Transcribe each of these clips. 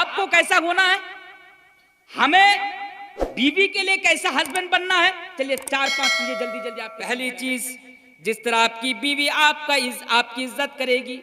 آپ کو کیسا ہونا ہے, ہمیں بیوی کے لیے کیسا ہسبینڈ بننا ہے. چلیے 4-5 چیزیں جلدی جلدی. آپ پہلی چیز, جس طرح آپ کی بیوی آپ کی عزت کرے گی,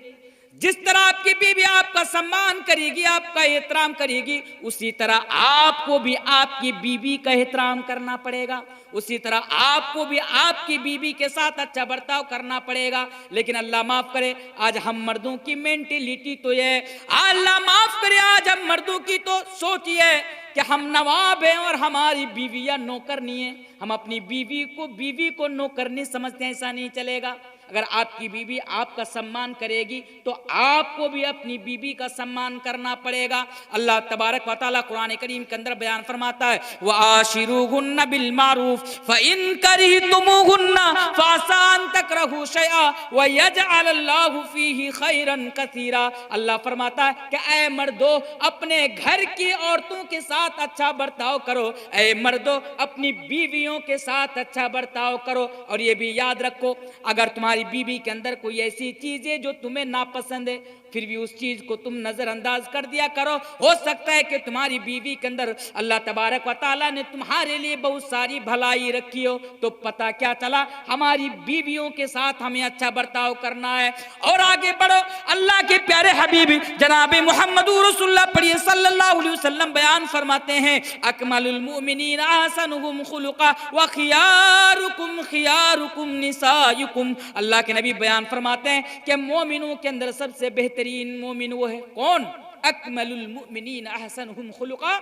جس طرح آپ کی بیوی آپ کا سمان کرے گی, آپ کا احترام کرے گی, اسی طرح آپ کو بھی آپ کی بیوی کا احترام کرنا پڑے گا, اسی طرح آپ کو بھی آپ کی بیوی کے ساتھ اچھا برتاؤ کرنا پڑے گا. لیکن اللہ معاف کرے, آج ہم مردوں کی مینٹیلیٹی تو یہ, اللہ معاف کرے, آج ہم مردوں کی تو سوچ یہ ہے کہ ہم نواب ہیں اور ہماری بیویاں نوکرنی ہیں. ہم اپنی بیوی کو نوکرنی سمجھتے ہیں. ایسا نہیں چلے گا. اگر آپ کی بیوی آپ کا سمان کرے گی تو آپ کو بھی اپنی بیوی کا سمان کرنا پڑے گا. اللہ تبارک و تعالیٰ قرآن کریم کے اندر بیان فرماتا ہے, وَعَاشِرُوهُنَّ بِالْمَعْرُوفِ فَإِن كَرِهْتُمُوهُنَّ فَعَسَىٰ أَن تَكْرَهُوا شَيْئًا وَيَجْعَلَ اللَّهُ فِيهِ خَيْرًا كَثِيرًا. اللہ فرماتا ہے کہ اے مردو, اپنے گھر کی عورتوں کے ساتھ اچھا برتاؤ کرو. اے مردو, اپنی بیویوں کے ساتھ اچھا برتاؤ کرو. اور یہ بھی یاد رکھو, اگر تمہاری بیوی کے اندر کوئی ایسی چیز ہے جو تمہیں ناپسند ہے, پھر بھی اس چیز کو تم نظر انداز کر دیا کرو. ہو سکتا ہے کہ تمہاری بیوی کے اندر اللہ تبارک و تعالیٰ نے تمہارے لیے بہت ساری بھلائی رکھی ہو, تو پتہ کیا چلا, ہماری بیویوں کے ساتھ ہمیں اچھا برتاؤ کرنا ہے. اور آگے بڑھو, اللہ کے پیارے حبیب جناب محمد رسول اللہ پڑھیے صلی اللہ علیہ وسلم بیان فرماتے ہیں, اکمل المؤمنین احسنہم خلقا وخیارکم خیارکم نسائکم. اللہ کے نبی بیان فرماتے ہیں کہ مومنوں کے اندر سب سے بہترین مومن وہ ہے کون؟ اکمل المؤمنین احسنہم خلقا,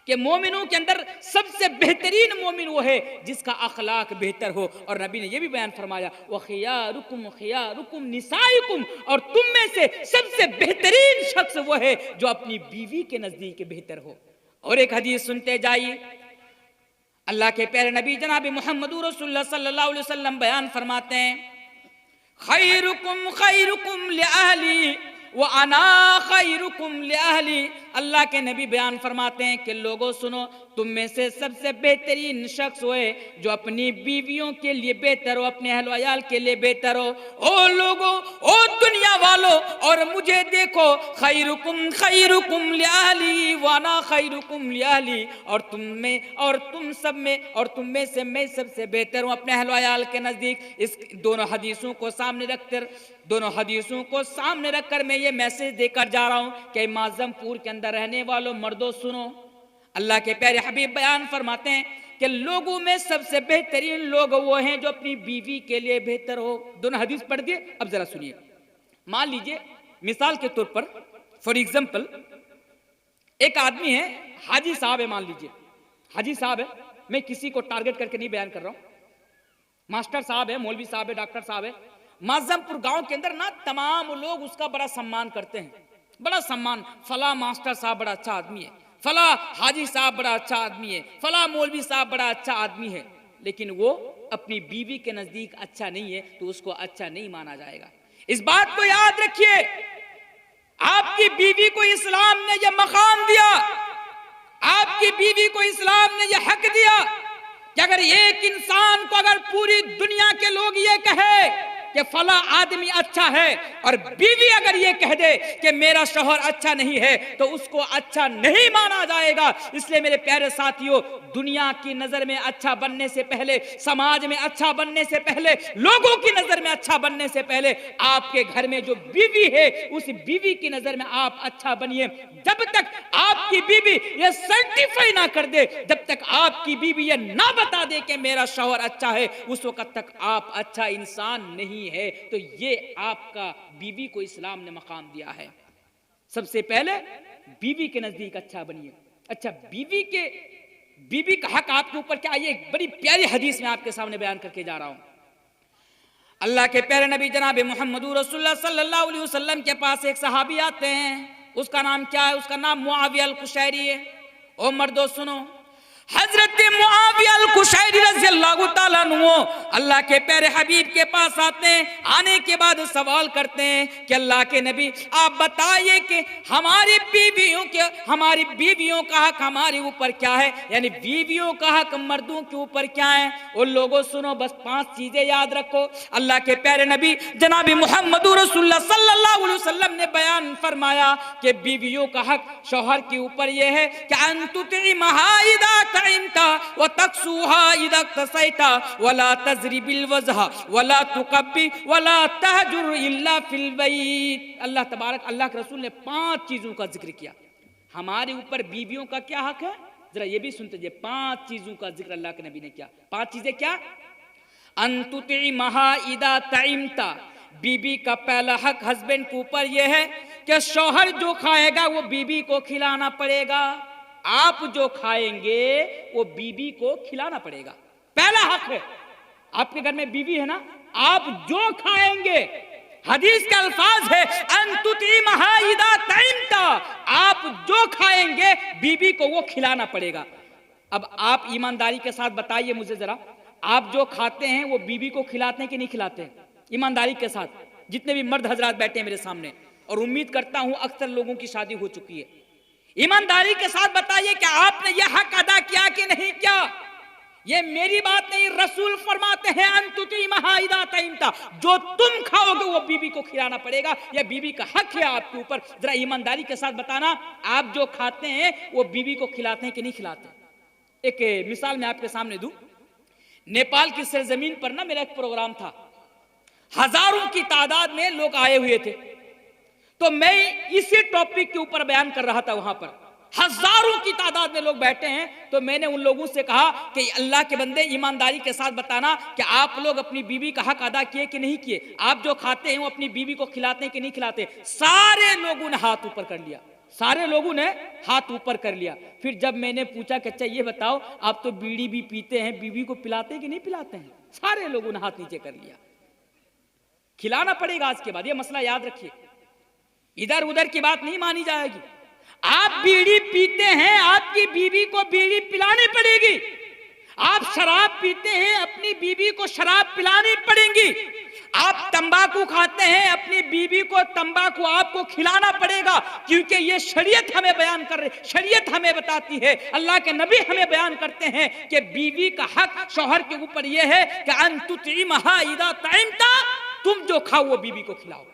کہ مومنوں کے اندر سب سے بہترین مومن وہ ہے جس کا اخلاق بہتر ہو. اور نبی نے یہ بھی بیان فرمایا, وَخِيَارُكُمْ خِيَارُكُمْ نِسَائِكُمْ, اور تم میں سے سب سے بہترین شخص وہ ہے جو اپنی بیوی کے نزدیک بہتر ہو. اور ایک حدیث سنتے جائیے, اللہ کے پیارے نبی جناب محمد رسول اللہ صلی اللہ علیہ وسلم بیان فرماتے ہیں, خیرکم خیرکم لأہلی وَأَنَا خَيْرُكُمْ لِأَهْلِي. اللہ کے نبی بیان فرماتے ہیں کہ لوگوں سنو, تم میں سے سب سے بہترین شخص ہوئے جو اپنی بیویوں کے لیے بہتر ہو, اپنے اہل و عیال کے لیے بہتر ہو. او لوگوں, او دنیا والوں, اور مجھے دیکھو, خیرکم خیرکم لأہلی وَأَنَا خَيْرُكُمْ لِأَهْلِي, اور تم میں سے میں سب سے بہتر ہوں اپنے اہل و عیال کے نزدیک. اس دونوں حدیثوں کو سامنے رکھ کر میں یہ میسج دے کر جا رہا ہوں کہ معظم پور کے اندر رہنے والوں مردوں سنو, اللہ کے پیارے حبیب بیان فرماتے ہیں کہ لوگوں میں سب سے بہترین لوگ وہ ہیں جو اپنی بیوی کے لیے بہتر ہو. دونوں حدیث پڑھ دیے, اب ذرا سنیے. مان لیجئے, مثال کے طور پر, فار ایگزامپل, ایک آدمی ہے, حاجی صاحب ہے, مان لیجئے حاجی صاحب ہے, میں کسی کو ٹارگٹ کر کے نہیں بیان کر رہا ہوں, ماسٹر صاحب ہے, مولوی صاحب ہے, ڈاکٹر صاحب ہے. معظم پور گاؤں کے اندر نا تمام لوگ اس کا بڑا سمان کرتے ہیں, بڑا سمان, فلاں ماسٹر صاحب بڑا اچھا آدمی ہے, فلاں حاجی صاحب بڑا اچھا آدمی ہے, فلاں مولوی صاحب بڑا اچھا آدمی ہے. لیکن وہ اپنی بیوی کے نزدیک اچھا نہیں ہے تو اس کو اچھا نہیں مانا جائے گا. اس بات کو یاد رکھیے, آپ کی بیوی کو اسلام نے یہ مقام دیا, آپ کی بیوی کو اسلام نے یہ حق دیا کہ اگر ایک انسان کو, اگر پوری دنیا کے لوگ یہ کہے کہ فلاں آدمی اچھا ہے, اور بیوی اگر یہ کہہ دے کہ میرا شوہر اچھا نہیں ہے, تو اس کو اچھا نہیں مانا جائے گا. اس لیے میرے پیارے ساتھیوں, دنیا کی نظر میں اچھا بننے سے پہلے, سماج میں اچھا بننے سے پہلے, لوگوں کی نظر میں اچھا بننے سے پہلے, آپ کے گھر میں جو بیوی ہے اس بیوی کی نظر میں آپ اچھا بنیے. جب تک آپ کی بیوی یہ سرٹیفائی نہ کر دے, جب تک آپ کی بیوی یہ نہ بتا دے کہ میرا شوہر اچھا ہے, اس وقت تک آپ اچھا انسان نہیں ہے. تو یہ آپ کا بیوی کو اسلام نے مقام دیا ہے. سب سے پہلے بیوی کے نزدیک اچھا بنیے. اچھا, بیوی کا حق آپ کے اوپر کیا, یہ ایک بڑی پیاری حدیث میں آپ کے سامنے بیان کر کے جا رہا ہوں. اللہ کے پیارے نبی جناب محمد رسول اللہ صلی اللہ علیہ وسلم کے پاس ایک صحابی آتے ہیں, اس کا نام کیا ہے؟ اس کا نام معاویہ القشیری ہے. او مردو سنو, हजरत मुआविया अल-कुशैरी रज़ी अल्लाह ताला अन्हु अल्लाह के प्यारे हबीब के पास आते हैं। आने के बाद सवाल करते हैं कि अल्लाह के नबी आप बताइए कि हमारी बीवियों का हक हमारे ऊपर क्या है, यानी बीवियों का हक मर्दों के ऊपर क्या है। उन लोगों सुनो, बस 5 चीजें याद रखो। अल्लाह के प्यारे नबी जनाब मुहम्मद रसूलुल्लाह सल्लल्लाहु अलैहि वसल्लम ने बयान फरमाया कि बीवियों का हक शौहर के ऊपर यह है कि अंतुतिमहा इदा तइमता व तक्सुहा इदा तसैता वला तजरिबिल वजहा वला तुकब्बी वला तहजुर इल्ला फिल बैत। अल्लाह तबारक अल्लाह के रसूल ने 5 चीजों का जिक्र किया। हमारे ऊपर बीवियों का क्या हक है, जरा ये भी सुनते जाइए। 5 चीजों का जिक्र अल्लाह के नबी ने किया। 5 चीजें क्या? अंतुतिमहा इदा तइमता, बीबी का पहला हक हस्बैंड के ऊपर यह है कि शौहर जो खाएगा वो बीबी को खिलाना पड़ेगा। आप जो खाएंगे वो बीबी को खिलाना पड़ेगा, पहला हक है। आपके घर में बीवी है ना, आप जो खाएंगे, हदीस के अल्फाज है अंतुतिमहा इदा तइमता, आप जो खाएंगे बीबी को वो खिलाना पड़ेगा। अब आप ईमानदारी के साथ बताइए मुझे जरा, आप जो खाते हैं वो बीबी को खिलाते हैं कि नहीं खिलाते हैं? ईमानदारी के साथ, जितने भी मर्द हजरात बैठे हैं मेरे सामने, और उम्मीद करता हूं अक्सर लोगों की शादी हो चुकी है, ईमानदारी के साथ बताइए कि आपने यह हक अदा किया कि नहीं किया। ये मेरी बात नहीं, रसूल फरमाते हैं अंतुतिमहा इदा तइमता, जो तुम खाओगे वो बीबी को खिलाना पड़ेगा, यह बीबी का हक है आपके ऊपर। जरा ईमानदारी के साथ बताना, आप जो खाते हैं वो बीबी को खिलाते हैं कि नहीं खिलाते? एक मिसाल मैं आपके सामने दूं। नेपाल की सरजमीन पर ना मेरा एक प्रोग्राम था, हजारों की तादाद में लोग आए हुए थे, तो मैं इसी टॉपिक के ऊपर बयान कर रहा था। वहां पर हजारों की तादाद में लोग बैठे हैं, तो मैंने उन लोगों से कहा कि अल्लाह के बंदे ईमानदारी के साथ बताना कि आप लोग अपनी बीवी का हक अदा किए कि नहीं किए। आप जो खाते हैं वो अपनी बीवी को खिलाते हैं कि नहीं खिलाते? सारे लोगों ने हाथ ऊपर कर लिया, सारे लोगों ने हाथ ऊपर कर लिया। फिर जब मैंने पूछा कि अच्छा ये बताओ, आप तो बीड़ी भी पीते हैं, बीवी को पिलाते हैं कि नहीं पिलाते हैं? सारे लोगों ने हाथ नीचे कर लिया। खिलाना पड़ेगा आज के बाद, ये मसला याद रखिए, इधर उधर की बात नहीं मानी जाएगी। आप बीड़ी पीते हैं, आपकी बीवी को बीड़ी पिलानी पड़ेगी। आप शराब पीते हैं, अपनी बीवी को शराब पिलानी पड़ेगी। आप तंबाकू खाते हैं, अपनी बीवी को तंबाकू आपको खिलाना पड़ेगा, क्योंकि ये शरीयत हमें बयान कर रही, शरीयत हमें बताती है, अल्लाह के नबी हमें बयान करते हैं कि बीवी का हक शौहर के ऊपर यह है कि अंतुतिमहा इदा तइमता, तुम जो खाओ वो बीवी को खिलाओ।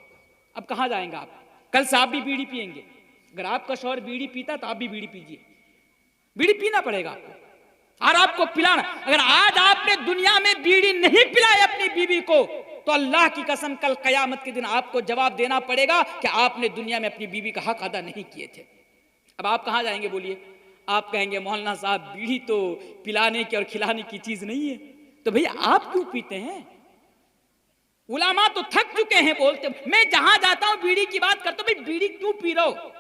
अब कहां जाएंगे आप? कल से आप भी बीड़ी पिएंगे। अगर आपका शौहर बीड़ी पीता तो आप भी बीड़ी पीजिए, बीड़ी पीना पड़ेगा आपको और आपको पिलाना। अगर आज आपने दुनिया में बीड़ी नहीं पिलाई अपनी बीवी को, तो अल्लाह की कसम कल कयामत के दिन आपको जवाब देना पड़ेगा कि आपने दुनिया में अपनी बीवी का हक अदा नहीं किए थे। अब आप कहां जाएंगे बोलिए? आप कहेंगे मौलाना साहब बीड़ी तो पिलाने की और खिलाने की चीज नहीं है, तो भैया आप क्यों पीते हैं? उलामा तो थक चुके हैं बोलते, मैं जहां जाता हूं बीड़ी की बात करता हूं, भाई बीड़ी क्यों पी रहे हो?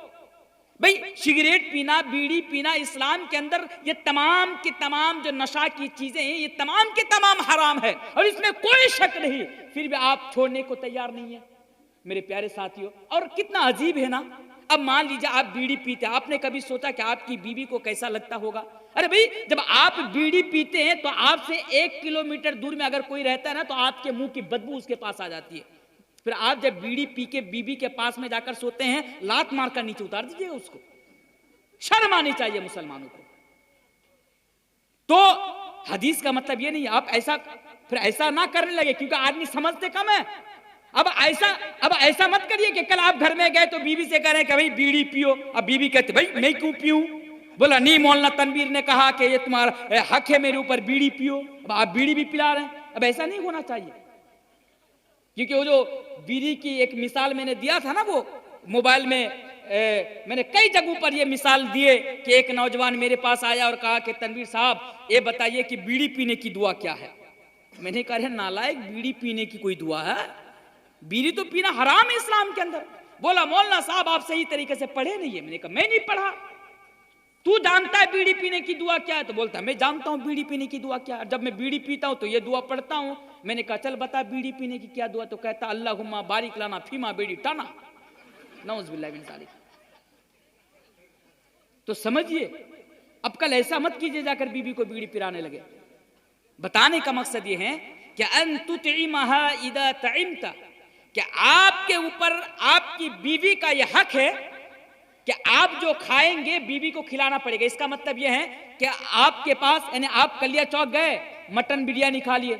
भाई सिगरेट पीना, बीड़ी पीना इस्लाम के अंदर ये तमाम की तमाम जो नशा की चीजें हैं, ये तमाम के तमाम हराम है और इसमें कोई शक नहीं, फिर भी आप छोड़ने को तैयार नहीं है मेरे प्यारे साथियों। और कितना अजीब है ना, अब मान लीजिए आप बीड़ी पीते हैं, आपने कभी सोचा कि आपकी बीवी को कैसा लगता होगा? अरे भाई जब आप बीड़ी पीते हैं तो आपसे 1 किलोमीटर दूर में अगर कोई रहता है ना, तो आपके मुंह की बदबू उसके पास आ जाती है। फिर आप जब बीड़ी पी के बीबी के पास में जाकर सोते हैं, लात मारकर नीचे उतार दीजिएगा उसको। शर्म आनी चाहिए मुसलमानों को। तो हदीस का मतलब ये नहीं आप ऐसा फिर ऐसा ना करने लगे, क्योंकि आदमी समझते कम है। अब ऐसा मत करिए कि कल आप घर में गए तो बीवी से कह रहे हैं कि भाई बीड़ी पियो, अब बीवी कहते भाई मैं क्यों पीऊं? बोला नहीं मौलाना तनवीर ने कहा कि ये तुम्हारा हक है मेरे ऊपर, बीड़ी पियो। अब आप बीड़ी भी पिला रहे हैं। अब ऐसा नहीं होना चाहिए, क्योंकि वो जो बीड़ी की एक मिसाल मैंने दिया था ना, वो मोबाइल में मैंने कई जगहों पर ये मिसाल दिए कि एक नौजवान मेरे पास आया और कहा कि तनवीर साहब ये बताइए कि बीड़ी पीने की दुआ क्या है? मैंने कहा नालायक, बीड़ी पीने की कोई दुआ है? बीड़ी तो पीना हराम है इस्लाम के अंदर। बोला मौलाना साहब आप सही तरीके से पढ़े नहीं है। मैंने कहा मैं नहीं पढ़ा, तू जानता है बीड़ी पीने की दुआ क्या है? तो बोलता मैं जानता हूं बीड़ी पीने की दुआ क्या है, जब मैं बीड़ी पीता हूं तो ये दुआ पढ़ता हूं। मैंने कहा चल बता बीड़ी पीने की क्या दुआ? तो कहता अल्लाहुम्मा बारिक लाना फीमा बीड़ी टाना, नऊज़ बिल्लाहि मिन ज़ालिक। तो समझिए, اب کل ایسا مت کیجئے جا کر بیوی کو بیڑی پرانے لگے. بتانے کا مقصد یہ ہے کہ ان تطعمها اذا طعمت، کہ آپ کے اوپر آپ کی بیوی کا یہ حق ہے کہ آپ جو کھائیں گے بیوی کو کھلانا پڑے گا. اس کا مطلب یہ ہے کہ آپ کے پاس، یعنی آپ کلیا چوک گئے مٹن بریانی کھا لیے،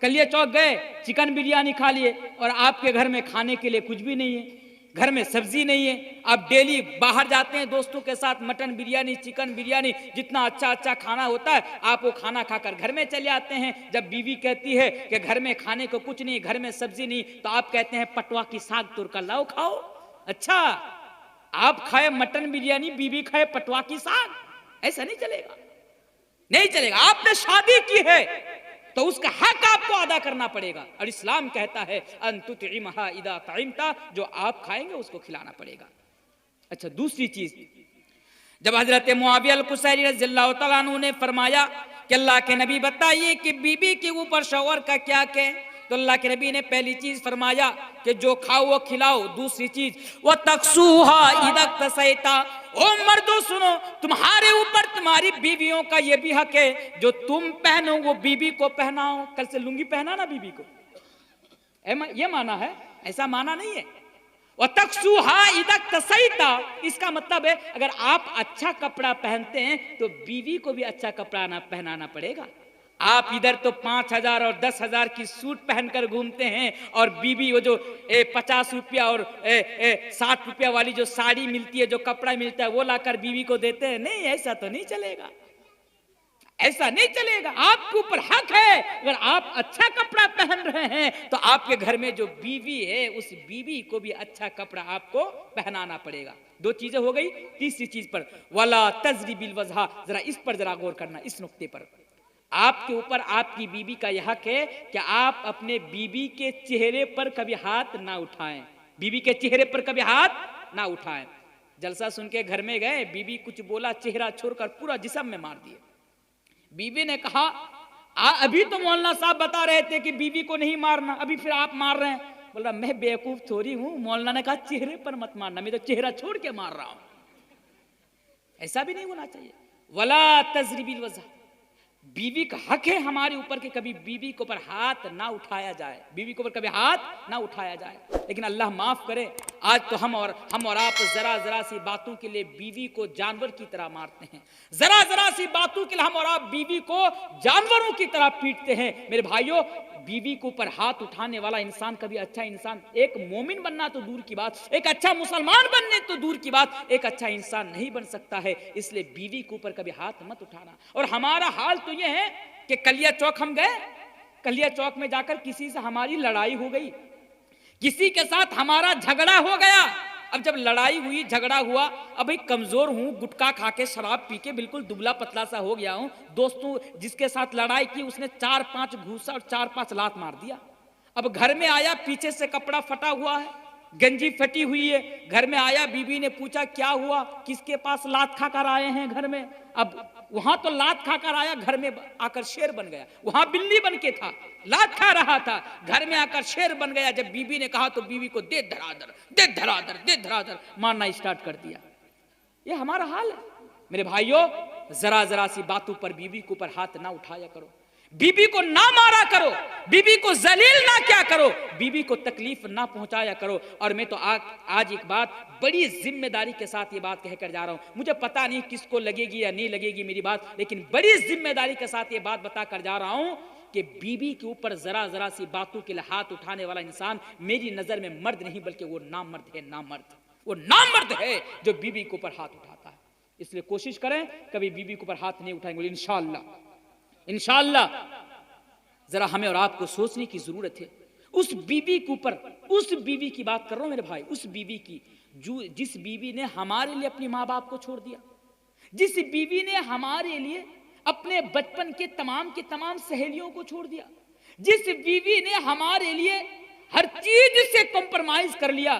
کلیا چوک گئے چکن بریانی کھا لیے، اور آپ کے گھر میں کھانے کے لیے کچھ بھی نہیں ہے، گھر میں سبزی نہیں ہے. آپ ڈیلی باہر جاتے ہیں دوستوں کے ساتھ، مٹن بریانی چکن بریانی جتنا اچھا اچھا کھانا ہوتا ہے آپ وہ کھانا کھا کر گھر میں چلے آتے ہیں. جب بیوی کہتی ہے کہ گھر میں کھانے کو کچھ نہیں، گھر میں سبزی نہیں، تو آپ کہتے ہیں پٹوا کی ساگ توڑ کر لاؤ کھاؤ. اچھا آپ کھائے مٹن بریانی، بیوی کھائے پٹوا کی ساگ، ایسا نہیں چلے گا، نہیں چلے گا. آپ نے شادی کی ہے تو اس کا حق آپ کو ادا کرنا پڑے گا. اور اسلام کہتا ہے ان تطعمها اذا طعمت، جو آپ کھائیں گے اس کو کھلانا پڑے گا. اچھا دوسری چیز، جب حضرت معاویہ القصیری رضی اللہ تعالیٰ عنہ نے فرمایا کہ اللہ کے نبی بتائیے کہ بیوی کے اوپر شوہر کا کیا کہ، تو اللہ کے نبی نے پہلی چیز فرمایا کہ جو کھاؤ وہ کھلاؤ. دوسری چیز وَتَقْسُوهَا اِذَا اقْتَسَيْتَ، او مردوں سنو، تمہارے اوپر تمہاری بیویوں کا یہ بھی حق ہے، جو تم پہنو وہ بیوی کو پہناؤ. کل سے لنگی پہنا نا بیوی کو، یہ مانا ہے، ایسا مانا نہیں ہے. وَتَقْسُوهَا اِذَا اقْتَسَيْتَ، اس کا مطلب ہے اگر آپ اچھا کپڑا پہنتے ہیں تو بیوی کو بھی اچھا کپڑا پہنانا پڑے گا. آپ ادھر تو 5,000 اور 10,000 کی سوٹ پہن کر گھومتے ہیں، اور بیوی وہ جو 50 روپیہ اور 60 روپیہ والی جو ساڑی ملتی ہے، جو کپڑا ملتا ہے وہ لا کر بیوی کو دیتے ہیں. نہیں، ایسا تو نہیں چلے گا، ایسا نہیں چلے گا. آپ کے اوپر حق ہے، اگر آپ اچھا کپڑا پہن رہے ہیں تو آپ کے گھر میں جو بیوی ہے اس بیوی کو بھی اچھا کپڑا آپ کو پہنانا پڑے گا. دو چیزیں ہو گئی. تیسری چیز پر وَلَا تَزْرِ بِالْوَجْهِ، ذرا اس پر ذرا غور کرنا، اس نقطے پر. آپ کے اوپر آپ کی بیوی کا یہ حق ہے کہ آپ اپنے بیوی کے چہرے پر کبھی ہاتھ نہ اٹھائیں، بیوی کے چہرے پر کبھی ہاتھ نہ اٹھائیں. جلسہ سن کے گھر میں گئے، بیوی کچھ بولا، چہرہ چھوڑ کر پورا جسم میں مار دیے. بیوی نے کہا ابھی تو مولانا صاحب بتا رہے تھے کہ بیوی کو نہیں مارنا، ابھی پھر آپ مار رہے ہیں. بولا میں بیوقوف تھوڑی ہوں، مولانا نے کہا چہرے پر مت مارنا، میں تو چہرہ چھوڑ کے مار رہا ہوں. ایسا بھی نہیں ہونا چاہیے. وَلَا تَزْرِ بِالْوَجْهِ، بیوی کا حق ہے ہمارے اوپر کہ کبھی بیوی کے اوپر ہاتھ نہ اٹھایا جائے، بیوی کے اوپر کبھی ہاتھ نہ اٹھایا جائے. لیکن اللہ معاف کرے، آج تو ہم اور آپ ذرا سی باتوں کے لیے بیوی کو جانور کی طرح مارتے ہیں، ذرا سی باتوں کے لیے ہم اور آپ بیوی کو جانوروں کی طرح پیٹتے ہیں. میرے بھائیوں، بیوی کے اوپر ہاتھ اٹھانے والا انسان کبھی اچھا انسان، ایک مومن بننا تو دور کی بات، ایک اچھا مسلمان بننے تو دور کی بات، ایک اچھا انسان نہیں بن سکتا ہے. اس لیے بیوی کے اوپر کبھی ہاتھ مت اٹھانا. اور ہمارا حال تو یہ ہے کہ کلیا چوک ہم گئے، کلیا چوک میں جا کر کسی سے ہماری لڑائی ہو گئی، کسی کے ساتھ ہمارا جھگڑا ہو گیا. اب جب لڑائی ہوئی، جھگڑا ہوا، اب ایک کمزور ہوں، گٹکا کھا کے شراب پی کے بالکل دبلا پتلا سا ہو گیا ہوں. دوستوں جس کے ساتھ لڑائی کی اس نے 4-5 گھوسا اور 4-5 لات مار دیا. اب گھر میں آیا، پیچھے سے کپڑا پھٹا ہوا ہے، گنجی پھٹی ہوئی ہے. گھر میں آیا، بیوی نے پوچھا کیا ہوا، کس کے پاس لات کھا کر آئے ہیں گھر میں. اب وہاں تو لات کھا کر آیا، گھر میں آ کر شیر بن گیا. وہاں بلی بن کے تھا، لات کھا رہا تھا، گھر میں آ کر شیر بن گیا. جب بیوی نے کہا تو بیوی کو دے دھرا در مارنا اسٹارٹ کر دیا. یہ ہمارا حال ہے. میرے بھائیوں، ذرا سی باتوں پر بیوی کے اوپر ہاتھ نہ اٹھایا کرو، بیوی کو نہ مارا کرو، بیوی کو ذلیل نہ کیا کرو، بیوی کو تکلیف نہ پہنچایا کرو. اور میں تو آج ایک بات بڑی ذمہ داری کے ساتھ یہ بات کہہ کر جا رہا ہوں. مجھے پتا نہیں کس کو لگے گی یا نہیں لگے گی میری بات، لیکن بڑی ذمہ داری کے ساتھ یہ بات بتا کر جا رہا ہوں کہ بیوی کے اوپر ذرا سی باتوں کے لیے ہاتھ اٹھانے والا انسان میری نظر میں مرد نہیں بلکہ وہ نامرد ہے. وہ نامرد ہے جو بیوی کے اوپر ہاتھ اٹھاتا ہے. اس لیے کوشش کریں کبھی بیوی کے اوپر ہاتھ نہیں اٹھائیں گے انشاءاللہ. ذرا ہمیں اور آپ کو سوچنے کی ضرورت ہے. اس بیوی کے اوپر، اس بیوی کی بات کر رہا ہوں میرے بھائی، اس بیوی کی جس بیوی نے ہمارے لیے اپنے ماں باپ کو چھوڑ دیا، جس بیوی نے ہمارے لیے اپنے بچپن کے تمام سہیلیوں کو چھوڑ دیا، جس بیوی نے ہمارے لیے ہر چیز سے کمپرمائز کر لیا،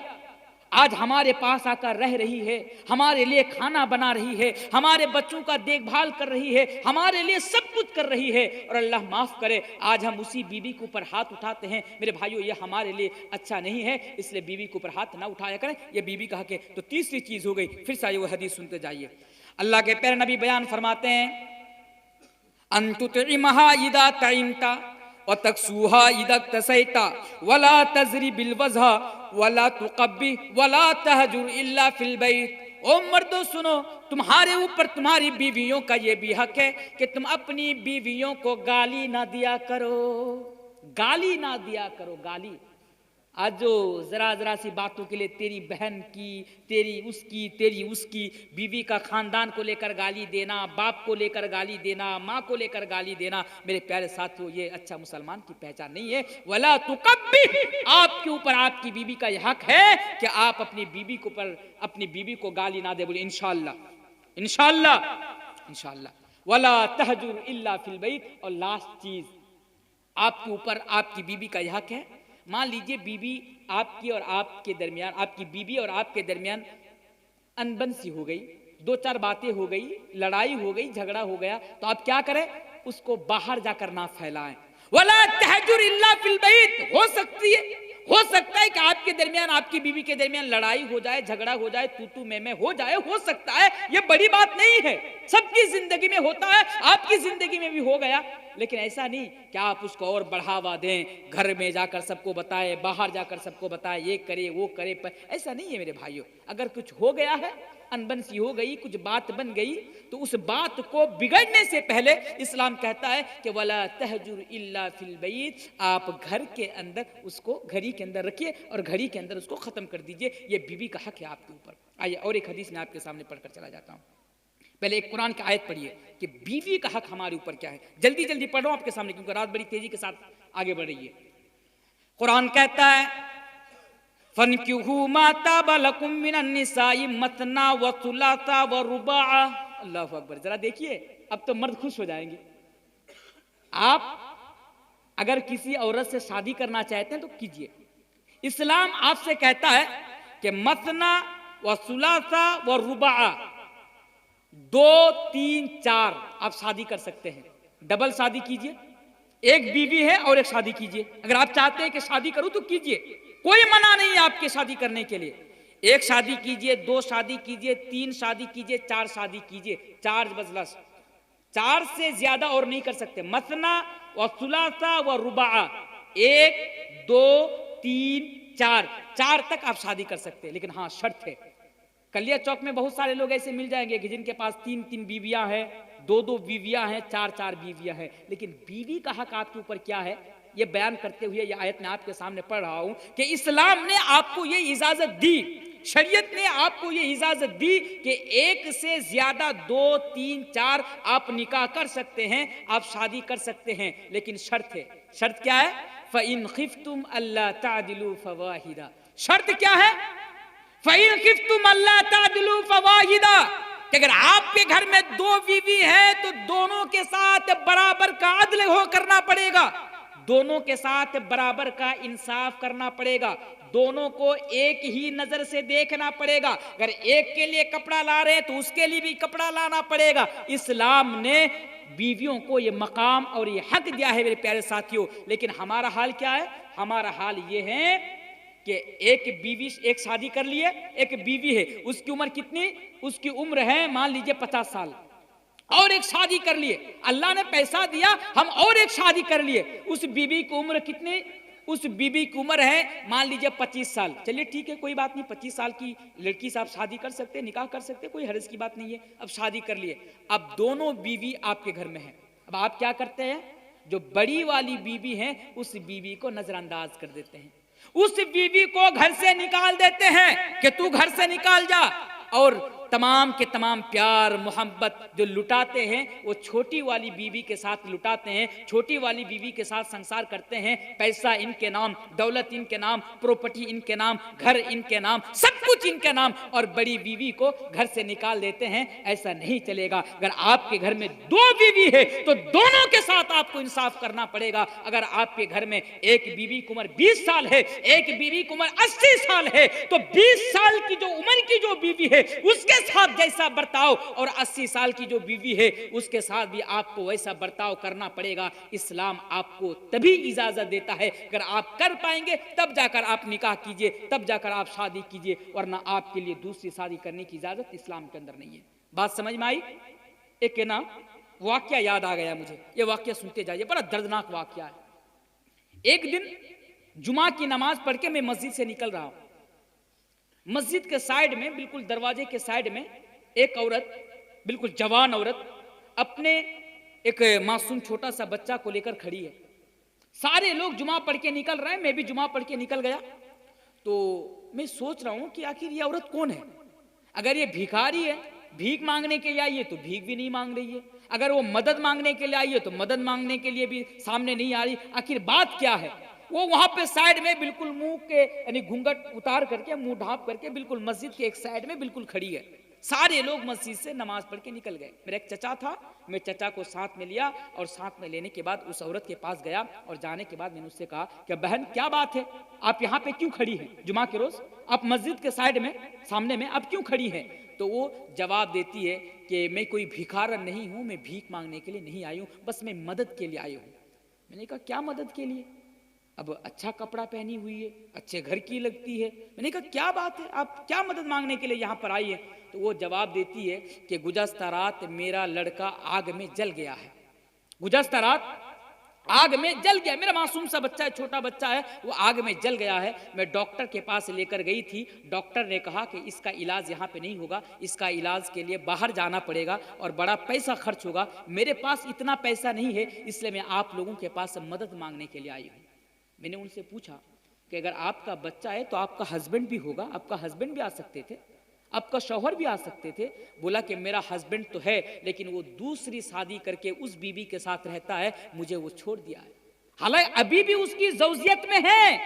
آج ہمارے پاس آ کر رہ رہی ہے، ہمارے لیے کھانا بنا رہی ہے، ہمارے بچوں کا دیکھ بھال کر رہی ہے، ہمارے لیے سب सब कुछ कर रही है, और अल्लाह माफ करे आज हम उसी बीवी के ऊपर हाथ उठाते हैं। मेरे भाइयों, ये हमारे लिए अच्छा नहीं है, इसलिए बीवी के ऊपर हाथ ना उठाया करें, ये बीवी का हक है। तो तीसरी चीज हो गई, फिर से वो हदीस सुनते जाइए। अल्लाह के प्यारे नबी बयान फरमाते हैं, अंतुतिमहा इदा तइमता व तकसूहा इदा तसैता वला तजरी बिल वजहा वला तुकब्बी वला तहजुर इल्ला फिल बैत। ओ मर्दो सुनो, तुम्हारे ऊपर तुम्हारी बीवियों का ये भी हक है कि तुम अपनी बीवियों को गाली ना दिया करो, गाली ना दिया करो। गाली आज जो जरा जरा सी बातों के लिए तेरी बहन की, तेरी उसकी बीवी का खानदान को लेकर गाली देना, बाप को लेकर गाली देना, माँ को लेकर गाली देना, मेरे प्यारे साथियों, ये अच्छा मुसलमान की पहचान नहीं है। वला तुकब्बी, आपके ऊपर आपकी बीवी का यह हक है कि आप अपनी बीवी के ऊपर अपनी बीवी को गाली ना दे। बोले इंशाअल्लाह, इंशाअल्लाह, इंशाअल्लाह। वला तहजुर इल्ला फिल बैत। और लास्ट चीज, आपके ऊपर आपकी बीवी का यह हक है। मान लीजिए बीवी आपकी और आपके दरमियान, आपकी बीवी और आपके दरमियान अनबन सी हो गई, दो चार बातें हो गई, लड़ाई हो गई, झगड़ा हो गया, तो आप क्या करें? उसको बाहर जाकर ना फैलाएं। वला तहजुर इल्ला फिल बैत। हो सकता है कि आपके दरमियान, आपकी बीवी के दरमियान लड़ाई हो जाए, झगड़ा हो जाए, तू मैं हो जाए, हो सकता है, ये बड़ी बात नहीं है, सबकी जिंदगी में होता है, आपकी जिंदगी में भी हो गया। लेकिन ऐसा नहीं कि आप उसको और बढ़ावा दें, घर में जाकर सबको बताए, बाहर जाकर सबको बताए, ये करे वो करे, ऐसा नहीं है मेरे भाइयों। अगर कुछ हो गया है, अनबन सी हो गई, कुछ बात बन गई, तो उस बात को बिगड़ने से पहले इस्लाम कहता है कि वला तहजुर इल्ला फिल बैत, आप घर के अंदर उसको घड़ी के अंदर रखिए और घड़ी के अंदर उसको खत्म कर दीजिए। ये बीवी का हक है आपके ऊपर। आइए और एक हदीस मैं आपके सामने पढ़कर चला जाता हूँ। पहले एक कुरान की आयत पढ़िए कि बीवी का हक हमारे ऊपर क्या है। जल्दी जल्दी पढ़ रहा हूं आपके सामने, क्योंकि रात बड़ी तेजी के साथ आगे बढ़ रही है। कुरान कहता है, फनकिहू मा ताबा लकुम मिनन निसाई मतना व सुलासा व रुबा। अल्लाहु अकबर। जरा देखिए, अब तो मर्द खुश हो जाएंगे। आप अगर किसी औरत से शादी करना चाहते हैं तो कीजिए। इस्लाम आपसे कहता है कि मतना व सुलासा व रुबा, 2, 3, 4 आप शादी कर सकते हैं। डबल शादी कीजिए, एक बीवी है और एक शादी कीजिए। अगर आप चाहते हैं कि शादी करूं तो कीजिए, कोई मना नहीं है आपके शादी करने के लिए। एक शादी कीजिए, 2 शादी कीजिए, 3 शादी कीजिए, 4 शादी कीजिए। 4 बजलस, 4 से ज्यादा और नहीं कर सकते। मसना व सुलासा व रुबा, 1, 2, 3, 4 तक आप शादी कर सकते हैं। लेकिन हाँ, शर्त है। कलिया चौक में बहुत सारे लोग ऐसे मिल जाएंगे कि जिनके पास 3 बीवियां हैं, 2 बीवियां हैं, 4 बीवियां हैं। लेकिन बीवी का हक आपके ऊपर क्या है, ये बयान करते हुए ये आयत मैं आपके सामने पढ़ रहा हूं कि इस्लाम ने आपको ये इजाजत दी, शरीयत ने आपको ये इजाजत दी कि एक से ज्यादा 2, 3, 4 आप निकाह कर सकते हैं, आप शादी कर सकते हैं। लेकिन शर्त है। शर्त क्या है? फ़इन खिफ्तुम अल्ला तादिलू फवाहिदा। शर्त क्या है? फ़इन खिफ्तुम अल्ला तादिलू फवाहिदा, कि अगर आपके घर में 2 बीवी है तो दोनों के साथ बराबर का अदल हो करना पड़ेगा, दोनों के साथ बराबर का इंसाफ करना पड़ेगा, दोनों को एक ही नजर से देखना पड़ेगा। अगर एक के लिए कपड़ा ला रहे हैं तो उसके लिए भी कपड़ा लाना पड़ेगा। इस्लाम ने बीवियों को ये मकाम और ये हक दिया है मेरे प्यारे साथियों। लेकिन हमारा हाल क्या है? हमारा हाल ये है कि एक बीवी, एक शादी कर लिए, एक बीवी है, उसकी उम्र कितनी? उसकी उम्र है मान लीजिए 50 साल, और एक शादी कर लिए। अल्लाह ने पैसा दिया, हम और एक शादी कर लिए। उस बीवी की उम्र कितनी? उस बीवी की उम्र है मान लीजिए 25 साल। चलिए ठीक है, कोई बात नहीं, 25 साल की लड़की से आप शादी कर सकते हैं, निकाह कर सकते हैं, कोई हर्ज की बात नहीं है। अब शादी कर लिए, अब दोनों बीवी आपके घर में है। अब आप क्या करते हैं? जो बड़ी वाली बीवी है उस बीवी को नजरअंदाज कर देते हैं, उस बीवी को घर से निकाल देते हैं कि तू घर से निकाल जा, और तमाम के तमाम प्यार मोहब्बत जो लुटाते हैं वो छोटी वाली बीवी के साथ लुटाते हैं, छोटी वाली बीवी के साथ संसार करते हैं। पैसा इनके नाम, दौलत इनके नाम, प्रॉपर्टी इनके नाम, घर इनके नाम, सब कुछ इनके नाम, और बड़ी बीवी को घर से निकाल देते हैं। ऐसा नहीं चलेगा। अगर आपके घर में 2 बीवी है तो दोनों के साथ आपको इंसाफ करना पड़ेगा। अगर आपके घर में एक बीवी की उम्र 20 साल है, एक बीवी की उम्र 80 साल है, तो 20 साल की जो उम्र की जो बीवी है اس کے ساتھ جیسا برتاؤ، اور 80 سال کی جو بیوی ہے اس کے ساتھ بھی آپ کو ویسا برتاؤ کرنا پڑے گا۔ اسلام آپ کو تبھی اجازت دیتا ہے، اگر آپ کر پائیں گے تب جا کر آپ نکاح کیجئے، تب جا کر آپ شادی کیجئے، ورنہ آپ کے لیے دوسری شادی کرنے کی اجازت اسلام کے اندر نہیں ہے۔ بات سمجھ میں آئی؟ ایک نا واقعہ یاد آ گیا مجھے، یہ واقعہ سنتے جائیے، بڑا دردناک واقعہ ہے۔ ایک دن جمعہ کی نماز پڑھ کے میں مسجد سے نکل رہا ہوں، مسجد کے سائیڈ میں، بالکل دروازے کے سائیڈ میں ایک عورت، بالکل جوان عورت، اپنے ایک معصوم چھوٹا سا بچہ کو لے کر کھڑی ہے۔ سارے لوگ جمعہ پڑھ کے نکل رہے ہیں، میں بھی جمعہ پڑھ کے نکل گیا۔ تو میں سوچ رہا ہوں کہ آخر یہ عورت کون ہے؟ اگر یہ بھیکاری ہے، بھیک مانگنے کے لیے آئی ہے تو بھیک بھی نہیں مانگ رہی ہے، اگر وہ مدد مانگنے کے لیے آئی ہے تو مدد مانگنے کے لیے بھی سامنے نہیں آ رہی، آخر بات کیا ہے؟ وہ وہاں پہ سائیڈ میں بالکل منہ کے یعنی گھونگھٹ اتار کر کے، منہ ڈھانپ کر کے بالکل مسجد کے ایک سائیڈ میں بالکل کھڑی ہے۔ سارے لوگ مسجد سے نماز پڑھ کے نکل گئے۔ میرا ایک چچا تھا، میں چچا کو ساتھ میں لیا، اور ساتھ میں لینے کے بعد اس عورت کے پاس گیا، اور جانے کے بعد میں نے اس سے کہا کہ بہن کیا بات ہے، آپ یہاں پہ کیوں کھڑی ہیں؟ جمعہ کے روز آپ مسجد کے سائیڈ میں سامنے میں آپ کیوں کھڑی ہیں؟ تو وہ جواب دیتی ہے کہ میں کوئی بھیکارن نہیں ہوں، میں بھیک مانگنے کے لیے نہیں آئی ہوں، بس میں مدد کے لیے آئی ہوں۔ میں نے کہا کیا مدد کے لیے؟ اب اچھا کپڑا پہنی ہوئی ہے، اچھے گھر کی لگتی ہے۔ میں نے کہا کیا بات ہے، آپ کیا مدد مانگنے کے لیے یہاں پر آئی ہیں؟ تو وہ جواب دیتی ہے کہ گزشتہ رات میرا لڑکا آگ میں جل گیا ہے، گزشتہ رات آگ میں جل گیا، میرا معصوم سا بچہ ہے، چھوٹا بچہ ہے، وہ آگ میں جل گیا ہے۔ میں ڈاکٹر کے پاس لے کر گئی تھی، ڈاکٹر نے کہا کہ اس کا علاج یہاں پہ نہیں ہوگا، اس کا علاج کے لیے باہر جانا پڑے گا اور بڑا پیسہ خرچ ہوگا، میرے پاس اتنا پیسہ نہیں ہے، اس لیے میں آپ لوگوں کے پاس مدد مانگنے کے لیے آئی ہوں۔ میں نے ان سے پوچھا کہ اگر آپ کا بچہ ہے تو آپ کا ہسبینڈ بھی ہوگا، آپ کا ہسبینڈ بھی آ سکتے تھے، آپ کا شوہر بھی آ سکتے تھے۔ بولا کہ میرا ہسبینڈ تو ہے لیکن وہ دوسری شادی کر کے اس بیوی کے ساتھ رہتا ہے، مجھے وہ چھوڑ دیا ہے، حالانکہ ابھی بھی اس کی زوجیت میں ہے،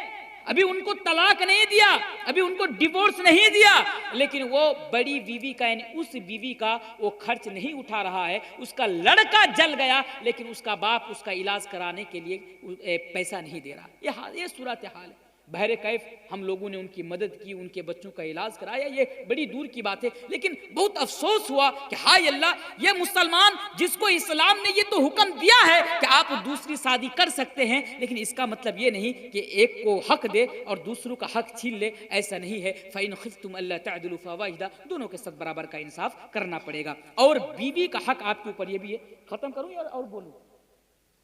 ابھی ان کو طلاق نہیں دیا، ابھی ان کو ڈیورس نہیں دیا، لیکن وہ بڑی بیوی کا یعنی اس بیوی کا وہ خرچ نہیں اٹھا رہا ہے۔ اس کا لڑکا جل گیا لیکن اس کا باپ اس کا علاج کرانے کے لیے پیسہ نہیں دے رہا۔ یہ صورتحال ہے۔ بہر کیف ہم لوگوں نے ان کی مدد کی، ان کے بچوں کا علاج کرایا، یہ بڑی دور کی بات ہے، لیکن بہت افسوس ہوا کہ ہائے اللہ، یہ مسلمان جس کو اسلام نے یہ تو حکم دیا ہے کہ آپ دوسری شادی کر سکتے ہیں، لیکن اس کا مطلب یہ نہیں کہ ایک کو حق دے اور دوسروں کا حق چھین لے، ایسا نہیں ہے۔ فَإِنْ خِفْتُمْ أَلَّا تَعْدِلُوا فَوَاحِدَةً، دونوں کے ساتھ برابر کا انصاف کرنا پڑے گا۔ اور بیوی کا حق آپ کے اوپر یہ بھی ہے۔ ختم کروں یا اور بولوں؟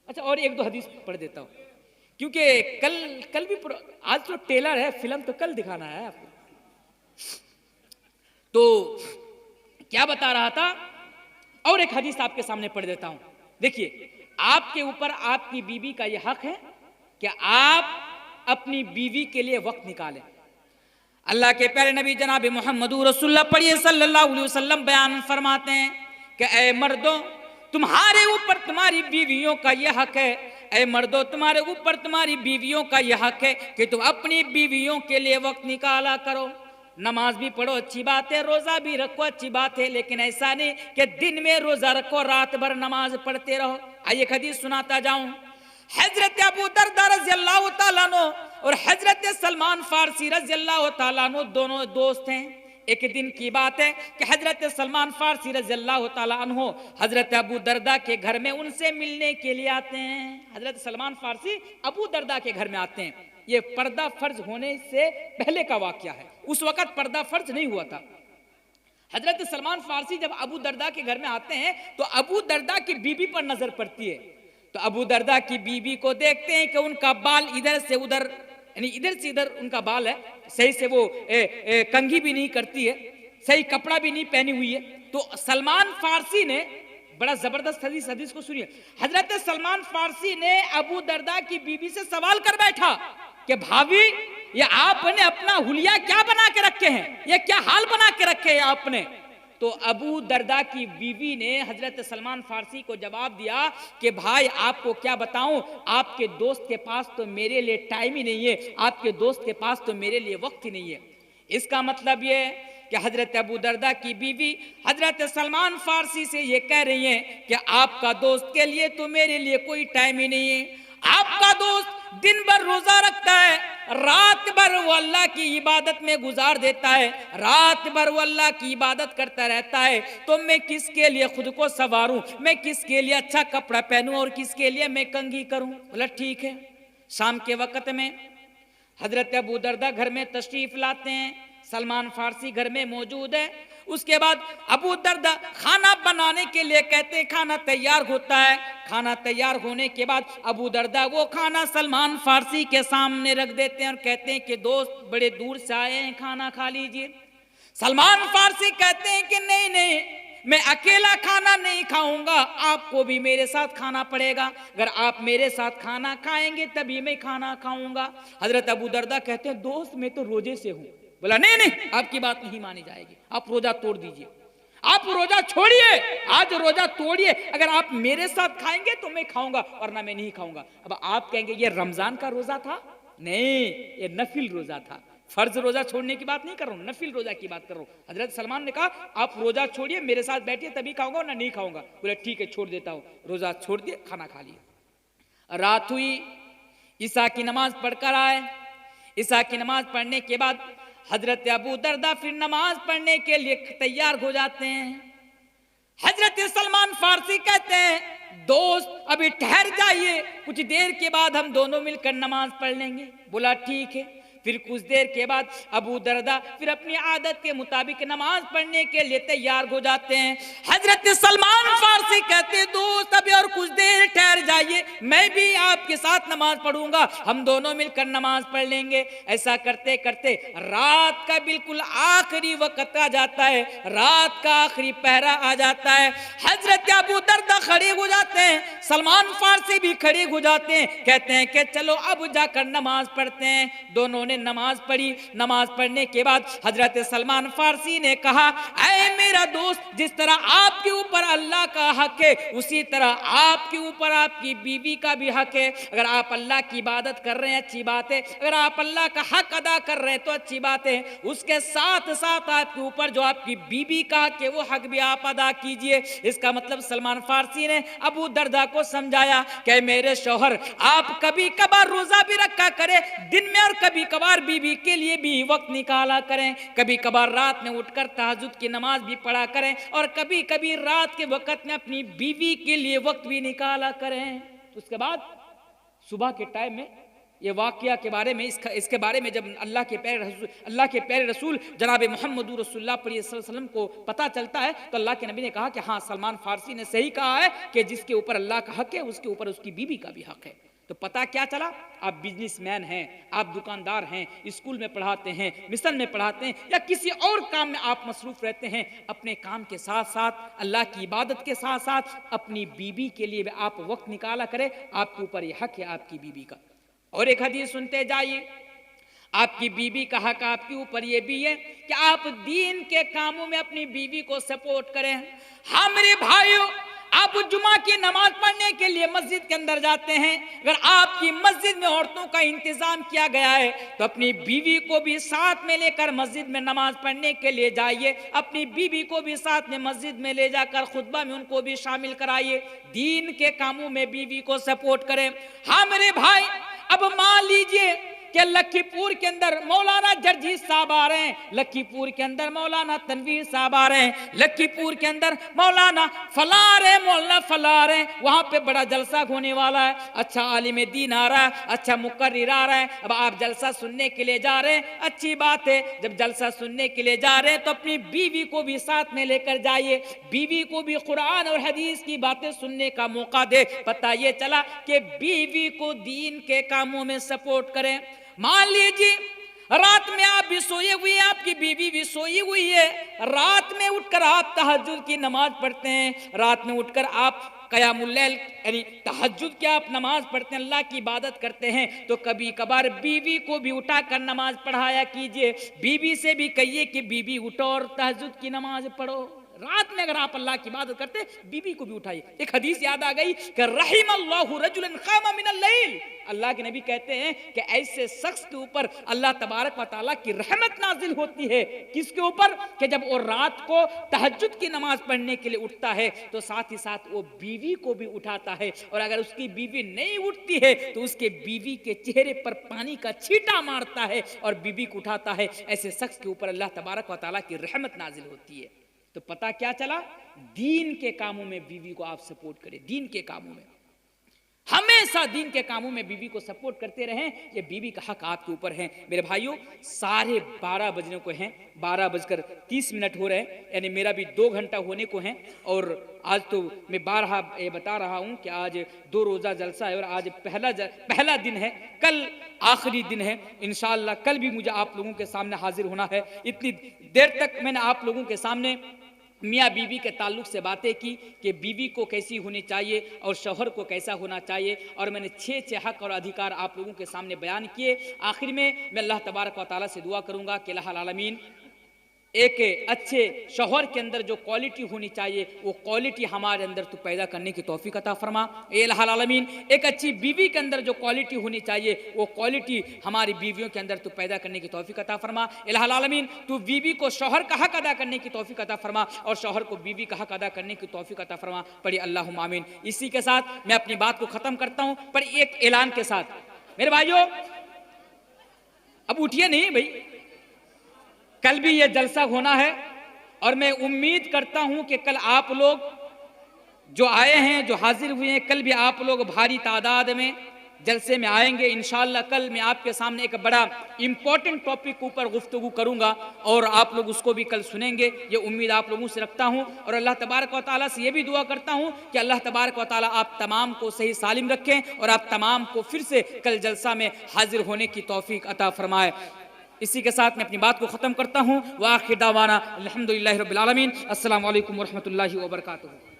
اچھا، اور ایک دو حدیث پڑھ دیتا ہوں، کیونکہ کل بھی آج تو ٹیلر ہے، فلم تو کل دکھانا ہے آپ کو۔ تو کیا بتا رہا تھا، اور ایک حدیث آپ کے سامنے پڑھ دیتا ہوں۔ دیکھیے، آپ کے اوپر آپ کی بیوی کا یہ حق ہے کہ آپ اپنی بیوی کے لیے وقت نکالیں۔ اللہ کے پیارے نبی جناب محمد رسول اللہ پڑھیے صلی اللہ علیہ وسلم بیان فرماتے ہیں کہ اے مردوں، تمہارے اوپر تمہاری بیویوں کا یہ حق ہے، اے مردوں تمہارے اوپر تمہاری بیویوں کا یہ حق ہے کہ تم اپنی بیویوں کے لیے وقت نکالا کرو۔ نماز بھی پڑھو اچھی بات ہے، روزہ بھی رکھو اچھی بات ہے، لیکن ایسا نہیں کہ دن میں روزہ رکھو رات بھر نماز پڑھتے رہو۔ آئیے حدیث سناتا جاؤں۔ حضرت ابو درداء رضی اللہ تعالیٰ عنہ اور حضرت سلمان فارسی رضی اللہ تعالیٰ عنہ دونوں دوست ہیں۔ ایک دن کی بات ہے کہ حضرت سلمان فارسی رضی اللہ تعالیٰ عنہ حضرت ابو درداء کے گھر میں ان سے ملنے کے لیے آتے ہیں۔ حضرت سلمان فارسی ابو درداء کے گھر میں آتے ہیں۔ یہ پردہ فرض ہونے سے پہلے کا واقعہ ہے، اس وقت پردہ فرض نہیں ہوا تھا۔ حضرت سلمان فارسی جب ابو درداء کے گھر میں آتے ہیں تو ابو درداء کی بیوی پر نظر پڑتی ہے، تو ابو درداء کی بیوی کو دیکھتے ہیں کہ ان کا بال ادھر سے ادھر یعنی ادھر سے ادھر ان کا بال ہے، صحیح سے وہ کنگھی بھی نہیں کرتی ہے، صحیح کپڑا بھی نہیں پہنی ہوئی ہے۔ تو سلمان فارسی نے بڑا زبردست حدیث کو سنیے، حضرت سلمان فارسی نے ابو درداء کی بیوی سے سوال کر بیٹھا کہ بھابی، یہ آپ نے اپنا حلیہ کیا بنا کے رکھے ہیں، یہ کیا حال بنا کے رکھے ہیں آپ نے؟ تو ابو درداء کی بیوی نے حضرت سلمان فارسی کو جواب دیا کہ بھائی آپ کو کیا بتاؤں، آپ کے دوست کے پاس تو میرے لیے ٹائم ہی نہیں ہے، آپ کے دوست کے پاس تو میرے لیے وقت ہی نہیں ہے۔ اس کا مطلب یہ ہے کہ حضرت ابو درداء کی بیوی حضرت سلمان فارسی سے یہ کہہ رہی ہیں کہ آپ کا دوست کے لیے تو میرے لیے کوئی ٹائم ہی نہیں ہے، آپ کا دوست दिन भर रोजा रखता है, रात भर वो अल्लाह की इबादत में गुजार देता है, रात भर वो अल्लाह की इबादत करता रहता है, तो मैं किसके लिए खुद को संवारूं, मैं किसके लिए अच्छा कपड़ा पहनूं और किसके लिए मैं कंघी करूं? बोला ठीक है। शाम के वक्त में हजरत अबू दरदा घर में तशरीफ लाते हैं, सलमान फारसी घर में मौजूद है। उसके बाद अबू दरदा खाना बनाने के लिए कहते हैं, खाना तैयार होता है। खाना तैयार होने के बाद अबू दरदा वो खाना सलमान फारसी के सामने रख देते हैं और कहते हैं कि दोस्त बड़े दूर से आए हैं, खाना खा लीजिए। सलमान फारसी कहते हैं कि नहीं नहीं, मैं अकेला खाना नहीं खाऊंगा, आपको भी मेरे साथ खाना पड़ेगा, अगर आप मेरे साथ खाना खाएंगे तभी मैं खाना खाऊंगा। हजरत अबू दरदा कहते हैं दोस्त मैं तो रोजे से हूं। बोला नहीं नहीं, आपकी बात नहीं मानी जाएगी, आप रोजा तोड़ दीजिए, आप रोजा छोड़िए, आज रोजा तोड़िए, अगर आप मेरे साथ खाएंगे तो मैं खाऊंगा वरना मैं नहीं खाऊंगा। अब आप कहेंगे ये रमजान का रोजा था? नहीं, ये नफिल रोजा था, फर्ज रोजा छोड़ने की बात नहीं कर रहा हूं, नफिल रोजा की बात कर रहा हूं। हजरत सलमान ने कहा आप रोजा छोड़िए, मेरे साथ बैठिए तभी खाऊंगा वरना नहीं खाऊंगा। बोले ठीक है छोड़ देता हूं, रोजा छोड़ दिए, खाना खा लिया। रात हुई, ईशा की नमाज पढ़कर आए। ईशा की नमाज पढ़ने के बाद हजरत अबू दरदा फिर नमाज पढ़ने के लिए तैयार हो जाते हैं। हजरत सलमान फारसी कहते हैं दोस्त अभी ठहर जाइए, कुछ देर के बाद हम दोनों मिलकर नमाज पढ़ लेंगे। बोला ठीक है। फिर कुछ देर के बाद अबू दरदा फिर अपनी आदत के मुताबिक नमाज पढ़ने के लिए तैयार हो जाते हैं। हजरत सलमान फारसी कहते हैं दोस्त अभी और कुछ देर ठहर जाइए, मैं भी आपके साथ नमाज पढ़ूंगा, हम दोनों मिलकर नमाज पढ़ लेंगे। ऐसा करते करते रात का बिल्कुल आखिरी वक्त आ जाता है, रात का आखिरी पहरा आ जाता है। हजरत अबू दरदा खड़े हो जाते हैं, सलमान फारसी भी खड़े हो जाते हैं, कहते हैं कि चलो अब जाकर नमाज पढ़ते हैं। दोनों नमाज पढ़ी। नमाज पढ़ने के बाद हजरत सलमान फारसी ने कहा ऐ मेरा दोस्त, जिस तरह आपके ऊपर अल्लाह का हक है उसी तरह आपके ऊपर आपकी बीवी का भी हक है। अगर आप अल्लाह की इबादत कर रहे हैं अच्छी बात है, अगर आप अल्लाह का हक अदा कर रहे हैं तो अच्छी बात है, उसके साथ साथ आपके ऊपर जो आपकी बीवी का हक है वो हक भी आप अदा कीजिए। इसका मतलब सलमान फारसी ने अबू दरदा को समझाया कि मेरे शौहर आप कभी कभार रोजा भी रखा करें दिन में और कभी कभार बीवी के लिए भी वक्त निकाला करें, कभी कभार रात में उठकर तहज्जुद की नमाज भी पढ़ा करें और कभी कभी रात के वक्त में अपनी बीवी के लिए वक्त भी निकाला करें। उसके बाद सुबह के टाइम में ये वाकया के बारे में इसके बारे में जब अल्लाह के प्यारे रसूल जनाब मोहम्मद रसूलुल्लाह सल्लल्लाहु अलैहि वसल्लम को पता चलता है तो अल्लाह के नबी ने कहा कि हाँ सलमान फारसी ने सही कहा है कि जिसके ऊपर अल्लाह का हक है उसके ऊपर उसकी बीवी का भी हक है। तो पता क्या चला, आप बिजनेसमैन हैं, आप दुकानदार हैं, स्कूल में पढ़ाते हैं, मिशन में पढ़ाते हैं या किसी और काम में आप मसरूफ रहते हैं, अपने काम के साथ साथ अल्लाह की इबादत के साथ साथ अपनी बीवी के लिए आप वक्त निकाला करें, आपके ऊपर यह हक है आपकी बीवी का। और एक हदीस सुनते जाइए, आपकी बीवी का हक आपके ऊपर ये भी है कि आप दीन के कामों में अपनी बीवी को सपोर्ट करें। हाँ मेरे भाइयों, आप जुमा की नमाज पढ़ने के लिए मस्जिद के अंदर जाते हैं, अगर आपकी मस्जिद में औरतों का इंतजाम किया गया है तो अपनी बीवी को भी साथ में लेकर मस्जिद में नमाज पढ़ने के लिए जाइए, अपनी बीवी को भी साथ में मस्जिद में ले जाकर खुतबा में उनको भी शामिल कराइए, दीन के कामों में बीवी को सपोर्ट करें। हाँ मेरे भाई, अब मान लीजिए कि लखीपुर के अंदर मौलाना जर्जीत साहब आ रहे हैं, लखीपुर के अंदर मौलाना तनवीर साहब आ रहे हैं, लखीपुर के अंदर मौलाना फला आ रहे हैं, मौलाना फला आ रहे हैं, वहां पे बड़ा जलसा होने वाला है, अच्छा आलिम दीन आ रहा है, अच्छा मुकर्रिर आ रहा है। अब आप जलसा सुनने के लिए जा रहे हैं, अच्छी बात है, जब जलसा सुनने के लिए जा रहे हैं तो अपनी बीवी को भी साथ में लेकर जाइए, बीवी को भी कुरान और हदीस की बातें सुनने का मौका दे। पता ये चला कि बीवी को दीन के कामों में सपोर्ट करें। मान लीजिए रात में आप भी सोए हुए हैं, आपकी बीवी भी सोई हुई है, रात में उठकर आप तहज्जुद की नमाज पढ़ते हैं, रात में उठकर आप क़यामुल लैल यानी तहज्जुद की आप नमाज पढ़ते हैं, अल्लाह की इबादत करते हैं, तो कभी कभार बीवी को भी उठाकर नमाज पढ़ाया कीजिए, बीवी से भी कहिए कि बीवी उठो और तहज्जुद की नमाज पढ़ो। रात में अगर अगर आप अल्लाह की इबादत करते बीवी को भी उठाइए। एक हदीस याद आ गई कि रहिमल्लाहु रजुलन क़ामा मिनल लैल, अल्लाह के नबी कहते हैं कि ऐसे शख्स के ऊपर अल्लाह तबारक व तआला की रहमत नाजिल होती है। किसके ऊपर? कि जब वो रात को तहज्जुद की नमाज पढ़ने के लिए उठता है तो साथ ही साथ वो बीवी को भी उठाता है, और अगर उसकी बीवी नहीं उठती है तो उसके बीवी के चेहरे पर पानी का छींटा मारता है और बीवी को उठाता है। ऐसे शख्स के ऊपर अल्लाह तबारक व तआला की रहमत नाजिल होती है। तो पता क्या चला? दीन के कामों में बीवी को आप सपोर्ट करें, दीन के कामों में हमेशा दीन के कामों में बीवी को सपोर्ट करते रहें। ये बीवी का हक आपके ऊपर है। मेरे भाइयों 12:30 बजने को हैं, 12:30 हो रहे हैं, यानी मेरा भी 2 घंटा होने को है। और आज तो मैं बारहा बता रहा हूँ कि आज 2 रोज़ा जलसा है और आज पहला दिन है, कल आखिरी दिन है। इंशाअल्लाह कल भी मुझे आप लोगों के सामने हाजिर होना है। इतनी देर तक मैंने आप लोगों के सामने मियाँ बीवी के ताल्लुक से बातें की कि बीवी को कैसी होनी चाहिए और शौहर को कैसा होना चाहिए, और मैंने 6 हक और अधिकार आप लोगों के सामने बयान किए। आखिर में मैं अल्लाह तबारक व तआला से दुआ करूँगा कि अल्लाह आलमीन एक अच्छे शौहर के अंदर जो क्वालिटी होनी चाहिए वो क्वालिटी हमारे अंदर तो पैदा करने की तौफीक अता फरमा। ए अल्लाह आलमीन एक अच्छी बीवी के अंदर जो क्वालिटी होनी चाहिए वो क्वालिटी हमारी बीवियों के अंदर तो पैदा करने की तौफीक अता फरमा। ए अल्लाह आलमीन तू बीवी को शौहर का हक अदा करने की तौफीक अता फरमा और शौहर को बीवी का हक अदा करने की तौफीक अता फरमा। पढ़िए अल्लाहुम्मा आमीन। इसी के साथ मैं अपनी बात को ख़त्म करता हूँ, पर एक ऐलान के साथ। मेरे भाइयों अब उठिए नहीं भाई, कल भी ये जलसा होना है और मैं उम्मीद करता हूं कि कल आप लोग जो आए हैं, जो हाजिर हुए हैं, कल भी आप लोग भारी तादाद में जलसे में आएंगे। इंशाअल्लाह कल मैं आपके सामने एक बड़ा इंपॉर्टेंट टॉपिक के ऊपर गुफ्तगू करूंगा और आप लोग उसको भी कल सुनेंगे, ये उम्मीद आप लोगों से रखता हूं। और अल्लाह तबारक व तआला से ये भी दुआ करता हूं कि अल्लाह तबारक व तआला आप तमाम को सही सालिम रखें और आप तमाम को फिर से कल जलसा में हाजिर होने की तौफीक अता फरमाए। इसी के साथ मैं अपनी बात को ख़त्म करता हूँ। व आखिर दावाना अल्हम्दुलिल्लाहि रब्बिल आलमीन। अस्सलामु अलैकुम व रहमतुल्लाहि व बरकातुहू।